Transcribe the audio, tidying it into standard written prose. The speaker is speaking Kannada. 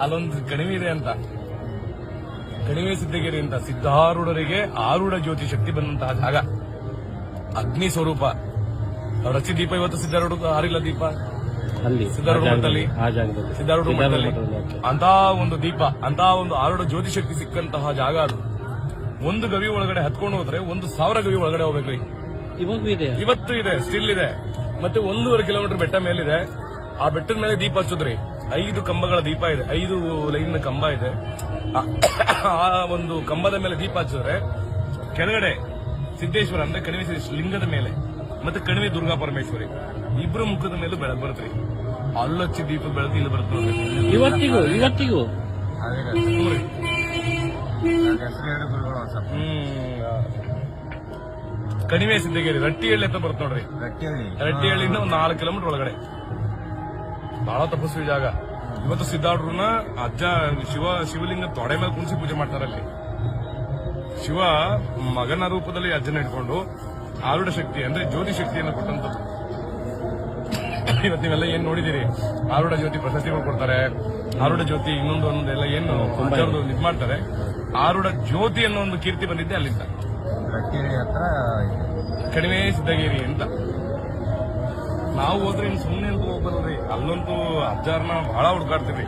ಅಲ್ಲೊಂದು ಕಣಿವೆ ಇದೆ ಅಂತ, ಕಣಿವೆ ಸಿದ್ದಗಿರಿ ಅಂತ, ಸಿದ್ಧಾರೂಢರಿಗೆ ಆರೂಢ ಜ್ಯೋತಿ ಶಕ್ತಿ ಬಂದಂತಹ ಜಾಗ, ಅಗ್ನಿ ಸ್ವರೂಪ. ಅವ್ರ ಹಚ್ಚಿ ದೀಪ ಇವತ್ತು ಸಿದ್ಧಾರೂಢ ಆರಿಲ್ಲ ದೀಪ ಅಲ್ಲಿ ಸಿದ್ಧಾರೂಢ ಮಠದಲ್ಲಿ, ಸಿದ್ಧಾರೂಢ ಮಠದಲ್ಲಿ ಅಂತ ಒಂದು ದೀಪ, ಅಂತ ಒಂದು ಆರೂಢ ಜ್ಯೋತಿ ಶಕ್ತಿ ಸಿಕ್ಕಂತಹ ಜಾಗ ಅದು. ಒಂದು ಗವಿ ಒಳಗಡೆ ಹತ್ಕೊಂಡು ಹೋದ್ರೆ 1,000 ಗವಿ ಒಳಗಡೆ ಹೋಗ್ಬೇಕ್ರಿ. ಇವತ್ತು ಇದೆ, ಸ್ಟಿಲ್ ಇದೆ. ಮತ್ತೆ 1.5 ಕಿಲೋಮೀಟರ್ ಬೆಟ್ಟ ಮೇಲಿದೆ. ಆ ಬೆಟ್ಟದ ಮೇಲೆ ದೀಪ ಹಚ್ಚೋದ್ರಿ. 5 ಕಂಬಗಳ ದೀಪ ಇದೆ, 5 ಲೈನ್ ಕಂಬ ಇದೆ. ಆ ಒಂದು ಕಂಬದ ಮೇಲೆ ದೀಪ ಹಚ್ಚಿದ್ರೆ ಕೆಳಗಡೆ ಸಿದ್ದೇಶ್ವರ ಅಂದ್ರೆ ಕಣಿವೆ ಲಿಂಗದ ಮೇಲೆ, ಮತ್ತೆ ಕಣಿವೆ ದುರ್ಗಾ ಪರಮೇಶ್ವರಿ ಇಬ್ರು ಮುಖದ ಮೇಲೂ ಬೆಳಕು ಬರುತ್ತೆ. ಅಲ್ಲೊಚ್ಚಿ ದೀಪ ಬೆಳಕು ಇಲ್ಲಿ ಬರುತ್ತೆ ಇವತ್ತಿಗೂ ಕಣಿವೆ ಸಿದ್ದಗಿರಿ ರಟ್ಟಿಹಳ್ಳಿ ಅಂತ ಬರುತ್ತೆ ನೋಡ್ರಿ. ರಟ್ಟಿಹಳ್ಳಿಯಿಂದ 4 ಕಿಲೋಮೀಟರ್ ಒಳಗಡೆ ಬಹಳ ತಪಸ್ವಿ ಜಾಗ. ಇವತ್ತು ಸಿದ್ಧಾರೂಢರನ್ನ ಅಜ್ಜ ಶಿವಲಿಂಗ ತೊಡೆ ಮೇಲೆ ಕುಣಿಸಿ ಪೂಜೆ ಮಾಡ್ತಾರಲ್ಲಿ. ಶಿವ ಮಗನ ರೂಪದಲ್ಲಿ ಅಜ್ಜನ ಇಟ್ಕೊಂಡು ಆರೂಢ ಶಕ್ತಿ ಅಂದ್ರೆ ಜ್ಯೋತಿ ಶಕ್ತಿಯನ್ನು ಕೊಟ್ಟಂತದ್ದು. ಇವತ್ತು ನೀವೆಲ್ಲ ಏನ್ ನೋಡಿದಿರಿ, ಆರೂಢ ಜ್ಯೋತಿ ಪ್ರಶಸ್ತಿಗಳು ಕೊಡ್ತಾರೆ, ಆರೂಢ ಜ್ಯೋತಿ ಇನ್ನೊಂದೆಲ್ಲ ಏನು ಇದು ಮಾಡ್ತಾರೆ. ಆರೂಢ ಜ್ಯೋತಿ ಅನ್ನೋ ಒಂದು ಕೀರ್ತಿ ಬಂದಿದ್ದೆ ಅಲ್ಲಿಂದ, ಕಣಿವೆ ಸಿದ್ದಗಿರಿ ಅಂತ. ನಾವು ಹೋದ್ರೆ ಇನ್ನು ಸುಮ್ಮನೆ ಅಂತ ಹೋಗ್ಬರ್ರಿ, ಅಲ್ಲಂತೂ ಅಜ್ಜಾರನ್ನ ಬಹಳ ಹುಡುಕಾಡ್ತೀವಿ.